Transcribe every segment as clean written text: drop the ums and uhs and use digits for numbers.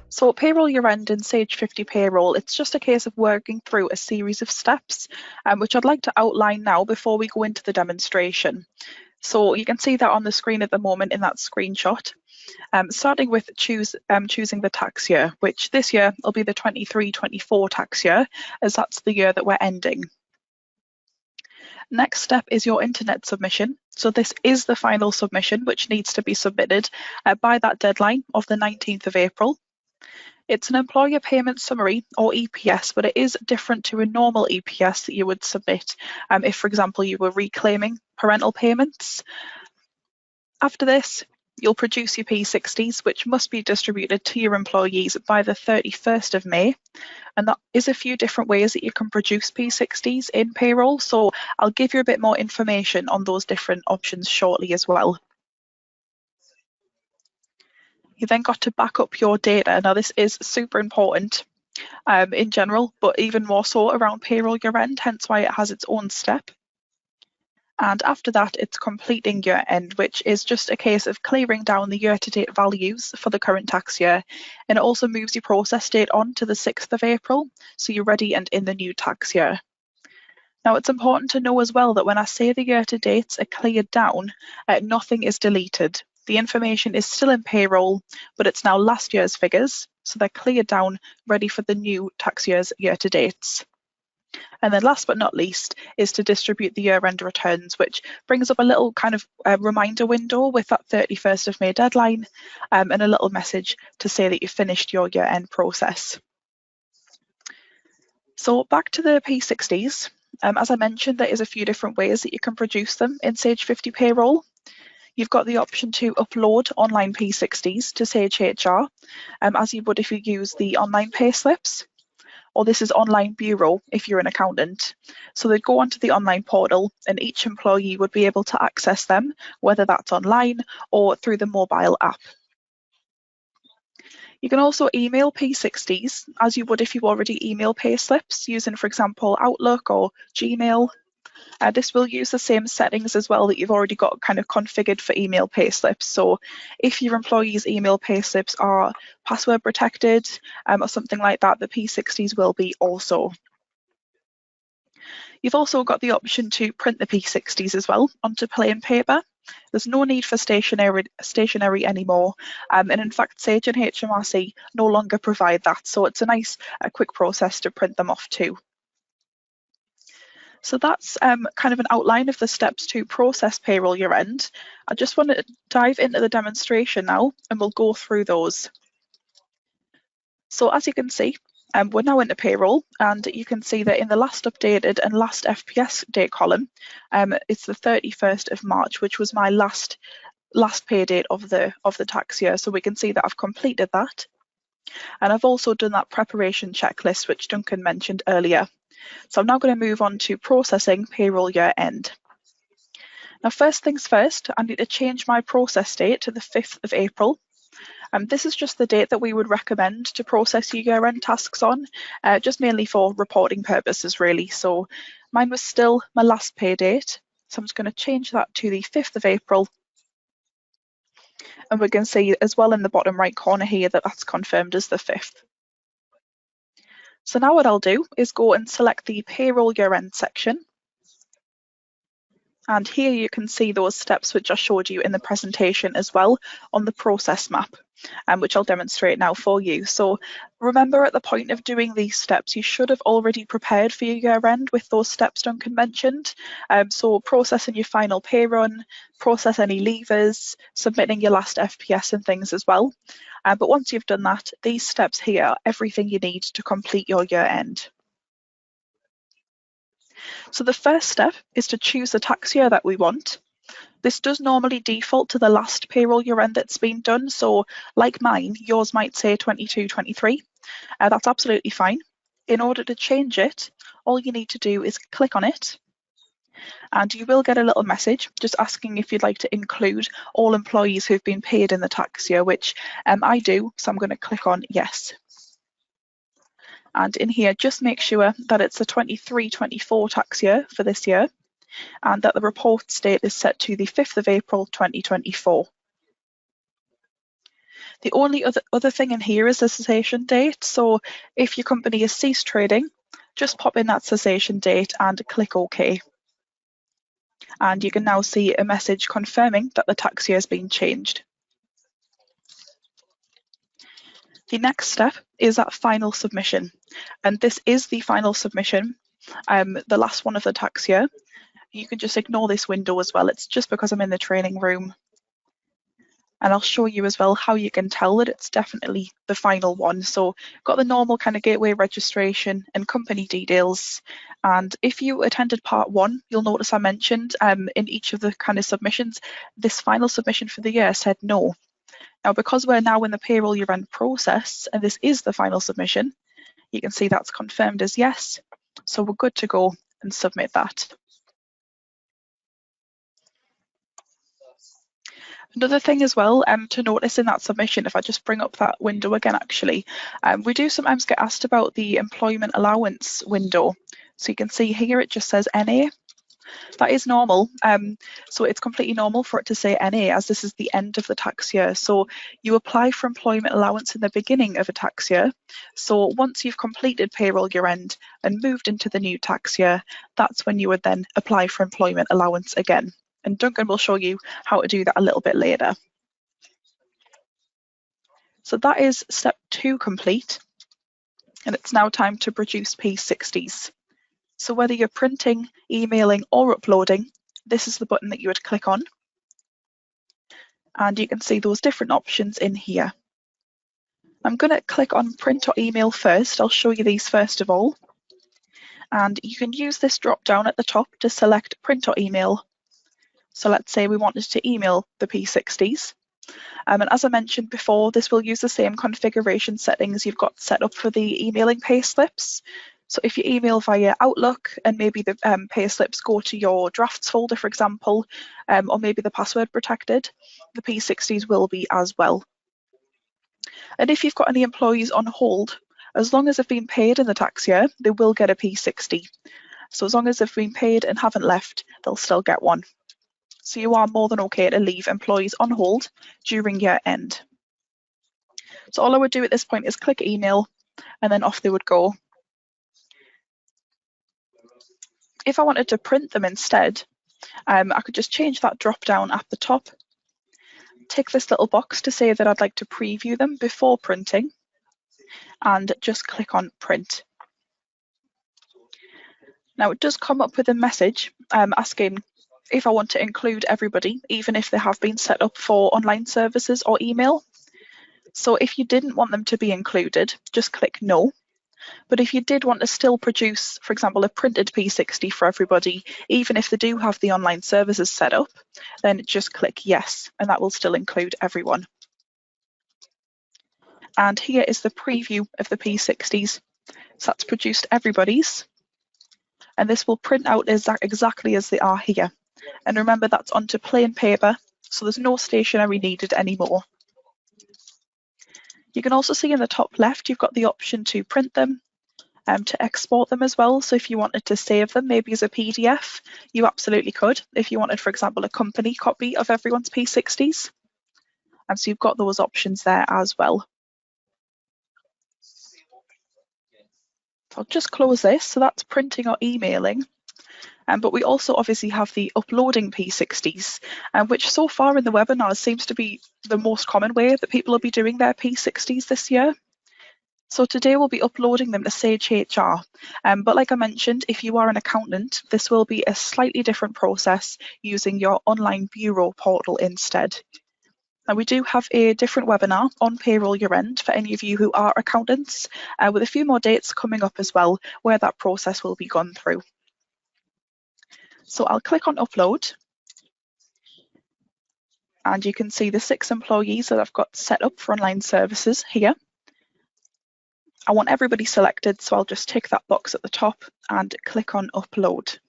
So payroll year-end in Sage 50 Payroll, it's just a case of working through a series of steps, which I'd like to outline now before we go into the demonstration. So you can see that on the screen at the moment in that screenshot. Starting with choosing the tax year, which this year will be the 23-24 tax year, as that's the year that we're ending. Next step is your internet submission. So this is the final submission, which needs to be submitted by that deadline of the 19th of April. It's an employer payment summary, or EPS, but it is different to a normal EPS that you would submit if, for example, you were reclaiming parental payments. After this, you'll produce your P60s, which must be distributed to your employees by the 31st of May. And that is a few different ways that you can produce P60s in payroll. So I'll give you a bit more information on those different options shortly as well. You then got to back up your data. Now this is super important in general, but even more so around payroll year end, hence why it has its own step. And after that, it's completing year end, which is just a case of clearing down the year-to-date values for the current tax year. And it also moves your process date on to the 6th of April, so you're ready and in the new tax year. Now, it's important to know as well that when I say the year-to-dates are cleared down, nothing is deleted. The information is still in payroll, but it's now last year's figures, so they're cleared down, ready for the new tax year's year-to-dates. And then last but not least is to distribute the year-end returns, which brings up a little kind of reminder window with that 31st of May deadline and a little message to say that you've finished your year-end process. So back to the P60s. As I mentioned, there is a few different ways that you can produce them in Sage 50 Payroll. You've got the option to upload online P60s to Sage HR, as you would if you use the online payslips. Or this is Online Bureau if you're an accountant. So they'd go onto the online portal and each employee would be able to access them, whether that's online or through the mobile app. You can also email P60s as you would if you already email payslips using, for example, Outlook or Gmail. This will use the same settings as well that you've already got kind of configured for email payslips. So if your employees' email payslips are password protected or something like that, the P60s will be also. You've also got the option to print the P60s as well onto plain paper. There's no need for stationery anymore. And in fact, Sage and HMRC no longer provide that. So it's a nice, quick process to print them off too. So that's kind of an outline of the steps to process payroll year end. I just want to dive into the demonstration now and we'll go through those. So as you can see, we're now into payroll and you can see that in the last updated and last FPS date column, it's the 31st of March, which was my last pay date of the tax year. So we can see that I've completed that. And I've also done that preparation checklist, which Duncan mentioned earlier. So I'm now going to move on to processing payroll year end. Now, first things first, I need to change my process date to the 5th of April. This is just the date that we would recommend to process your year end tasks on, just mainly for reporting purposes, really. So mine was still my last pay date. So I'm just going to change that to the 5th of April. And we're going to see as well in the bottom right corner here that that's confirmed as the 5th. So now what I'll do is go and select the payroll year end section. And here you can see those steps which I showed you in the presentation as well on the process map, which I'll demonstrate now for you. So remember at the point of doing these steps, you should have already prepared for your year end with those steps Duncan mentioned. So processing your final pay run, process any levers, submitting your last FPS and things as well. But once you've done that, these steps here are everything you need to complete your year end. So the first step is to choose the tax year that we want. This does normally default to the last payroll year end that's been done. So like mine, yours might say 22-23. That's absolutely fine. In order to change it, all you need to do is click on it. And you will get a little message just asking if you'd like to include all employees who've been paid in the tax year, which I do. So I'm going to click on yes. And in here, just make sure that it's the 23-24 tax year for this year. and that the report's date is set to the 5th of April 2024. The only other thing in here is the cessation date. So if your company has ceased trading, just pop in that cessation date and click OK. And you can now see a message confirming that the tax year has been changed. The next step is that final submission, and this is the final submission, the last one of the tax year. You can just ignore this window as well. It's just because I'm in the training room. And I'll show you as well how you can tell that it's definitely the final one. So got the normal kind of gateway registration and company details. And if you attended part 1, you'll notice I mentioned in each of the kind of submissions, this final submission for the year said no. Now, because we're now in the payroll year end process, and this is the final submission, you can see that's confirmed as yes. So we're good to go and submit that. Another thing as well to notice in that submission, if I just bring up that window again, actually, we do sometimes get asked about the employment allowance window. So you can see here it just says NA. That is normal. So it's completely normal for it to say NA, as this is the end of the tax year. So you apply for employment allowance in the beginning of a tax year. So once you've completed payroll year end and moved into the new tax year, that's when you would then apply for employment allowance again. And Duncan will show you how to do that a little bit later. So that is step 2 complete, and it's now time to produce P60s. So whether you're printing, emailing or uploading, this is the button that you would click on. And you can see those different options in here. I'm going to click on print or email first. I'll show you these first of all. And you can use this drop down at the top to select print or email. So let's say we wanted to email the P60s. And as I mentioned before, this will use the same configuration settings you've got set up for the emailing payslips. So if you email via Outlook and maybe the payslips go to your drafts folder, for example, or maybe the password protected, the P60s will be as well. And if you've got any employees on hold, as long as they've been paid in the tax year, they will get a P60. So as long as they've been paid and haven't left, they'll still get one. So you are more than okay to leave employees on hold during year end. So all I would do at this point is click email and then off they would go. If I wanted to print them instead, I could just change that drop down at the top, tick this little box to say that I'd like to preview them before printing, and just click on print. Now it does come up with a message asking if I want to include everybody, even if they have been set up for online services or email. So if you didn't want them to be included, just click no. But if you did want to still produce, for example, a printed P60 for everybody, even if they do have the online services set up, then just click yes, and that will still include everyone. And here is the preview of the P60s. So that's produced everybody's. And this will print out exactly as they are here. And remember, that's onto plain paper, so there's no stationery needed anymore. You can also see in the top left, you've got the option to print them, to export them as well. So if you wanted to save them maybe as a PDF, you absolutely could. If you wanted, for example, a company copy of everyone's P60s. And so you've got those options there as well. So I'll just close this. So that's printing or emailing. But we also obviously have the uploading P60s, which so far in the webinar seems to be the most common way that people will be doing their P60s this year. So today we'll be uploading them to Sage HR. But like I mentioned, if you are an accountant, this will be a slightly different process using your online bureau portal instead. Now we do have a different webinar on payroll year end for any of you who are accountants, with a few more dates coming up as well, where that process will be gone through. So I'll click on upload. And you can see the 6 employees that I've got set up for online services here. I want everybody selected, so I'll just tick that box at the top and click on upload.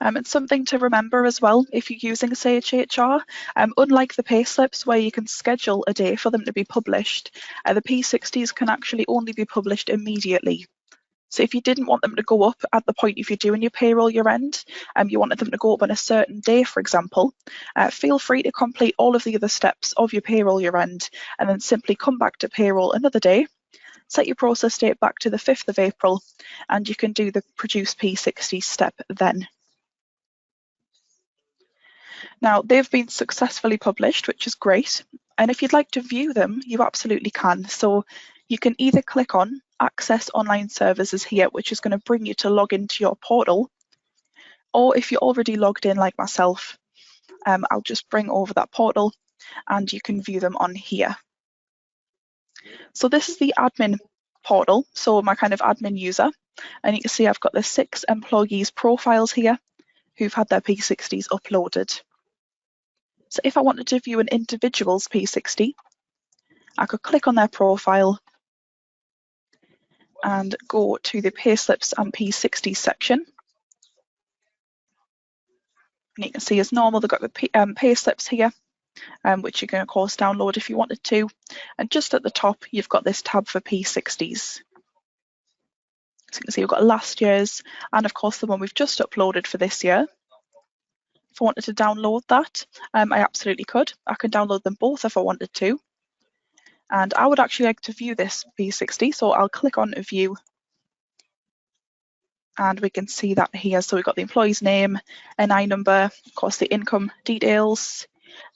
It's something to remember as well if you're using Sage HR. Unlike the payslips where you can schedule a day for them to be published, the P60s can actually only be published immediately. So if you didn't want them to go up at the point if you're doing your payroll year end, you wanted them to go up on a certain day, for example, feel free to complete all of the other steps of your payroll year end and then simply come back to payroll another day, set your process date back to the 5th of April, and you can do the produce P60 step then. Now, they've been successfully published, which is great. And if you'd like to view them, you absolutely can. So you can either click on Access Online Services here, which is going to bring you to log into your portal. Or if you're already logged in like myself, I'll just bring over that portal and you can view them on here. So this is the admin portal, so my kind of admin user. And you can see I've got the 6 employees' profiles here who've had their P60s uploaded. So if I wanted to view an individual's P60, I could click on their profile and go to the payslips and P60s section. And you can see as normal, they've got the payslips here, which you can of course download if you wanted to. And just at the top, you've got this tab for P60s. So you can see we've got last year's and of course the one we've just uploaded for this year. If I wanted to download that, I absolutely could. I can download them both if I wanted to. And I would actually like to view this P60, so I'll click on View. And we can see that here. So we've got the employee's name, NI number, of course the income details.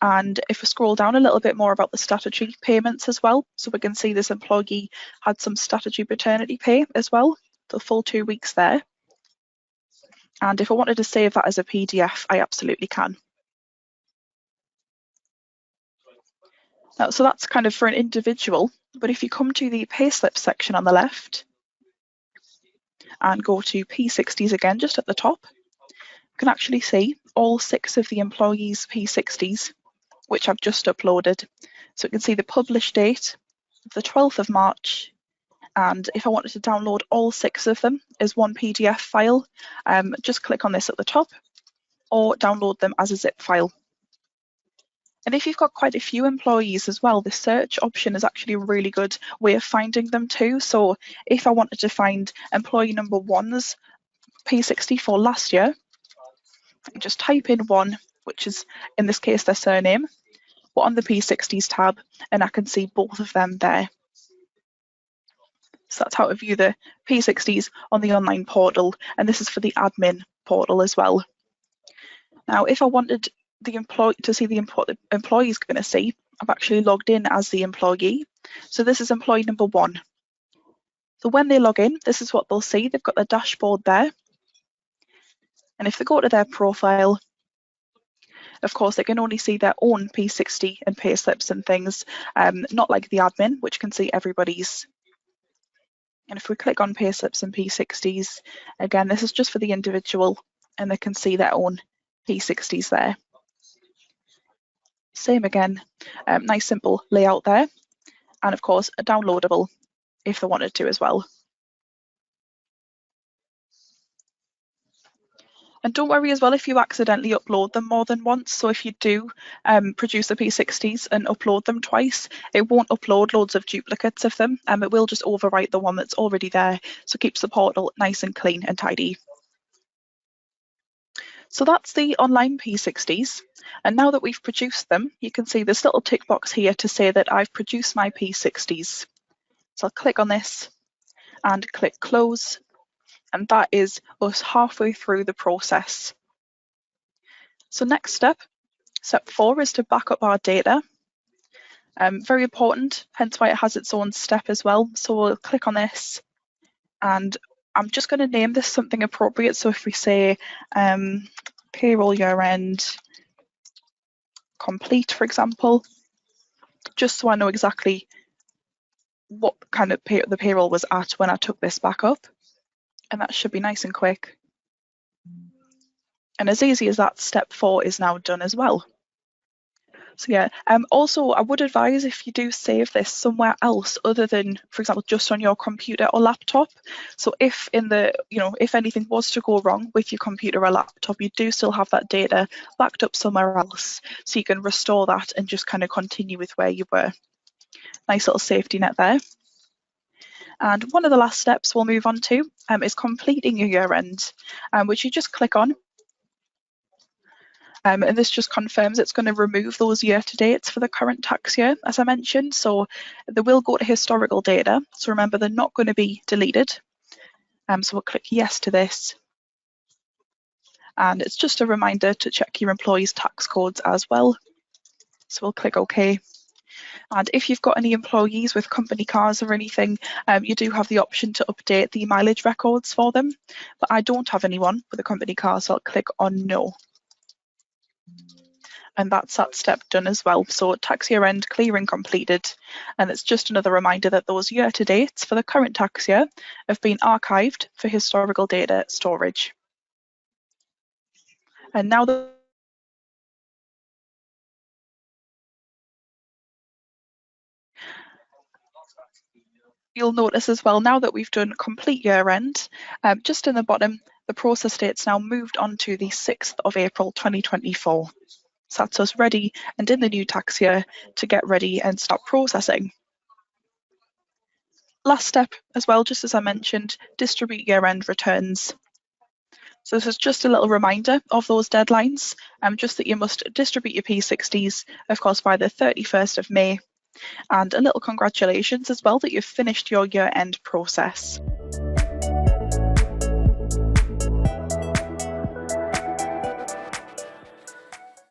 And if we scroll down a little bit more about the statutory payments as well, so we can see this employee had some statutory paternity pay as well, the full 2 weeks there. And if I wanted to save that as a PDF, I absolutely can. Now, so that's kind of for an individual, but if you come to the payslip section on the left and go to P60s again, just at the top, you can actually see all 6 of the employees' P60s, which I've just uploaded. So you can see the published date of the 12th of March. And if I wanted to download all 6 of them as one PDF file, just click on this at the top or download them as a zip file. And if you've got quite a few employees as well, the search option is actually a really good way of finding them too. So if I wanted to find employee number 1's P60 for last year, I can just type in 1, which is in this case their surname, but on the P60s tab, and I can see both of them there. So that's how to view the P60s on the online portal, and this is for the admin portal as well. Now, if I wanted the employee to see the employee's going to see, I've actually logged in as the employee. So this is employee number 1. So when they log in, this is what they'll see. They've got the dashboard there. And if they go to their profile, of course, they can only see their own P60 and pay slips and things, not like the admin, which can see everybody's. And if we click on pay slips and P60s, again, this is just for the individual and they can see their own P60s there. Same again, nice simple layout there. And of course, downloadable if they wanted to as well. And don't worry as well if you accidentally upload them more than once. So if you do produce the P60s and upload them twice, it won't upload loads of duplicates of them. It will just overwrite the one that's already there. So it keeps the portal nice and clean and tidy. So that's the online P60s. And now that we've produced them, you can see this little tick box here to say that I've produced my P60s. So I'll click on this and click close. And that is us halfway through the process. So next step 4, is to back up our data. Very important, hence why it has its own step as well. So we'll click on this and I'm just going to name this something appropriate. So if we say payroll year end complete, for example, just so I know exactly what kind of the payroll was at when I took this back up. And that should be nice and quick. And as easy as that, step 4 is now done as well. So yeah, also I would advise if you do save this somewhere else other than, for example, just on your computer or laptop. So if if anything was to go wrong with your computer or laptop, you do still have that data backed up somewhere else. So you can restore that and just kind of continue with where you were. Nice little safety net there. And one of the last steps we'll move on to is completing your year end, which you just click on. And this just confirms it's going to remove those year to dates for the current tax year, as I mentioned. So they will go to historical data. So remember, they're not going to be deleted. So we'll click yes to this. And it's just a reminder to check your employees' tax codes as well. So we'll click OK. And if you've got any employees with company cars or anything, you do have the option to update the mileage records for them. But I don't have anyone with a company car, so I'll click on no. And that's that step done as well. So tax year end clearing completed. And it's just another reminder that those year to dates for the current tax year have been archived for historical data storage. And now that you'll notice as well, now that we've done complete year end, just in the bottom, the process date's now moved on to the 6th of April 2024. So that's us ready and in the new tax year to get ready and start processing. Last step as well, just as I mentioned, distribute year end returns. So this is just a little reminder of those deadlines, just that you must distribute your P60s, of course, by the 31st of May. And a little congratulations as well that you've finished your year end process.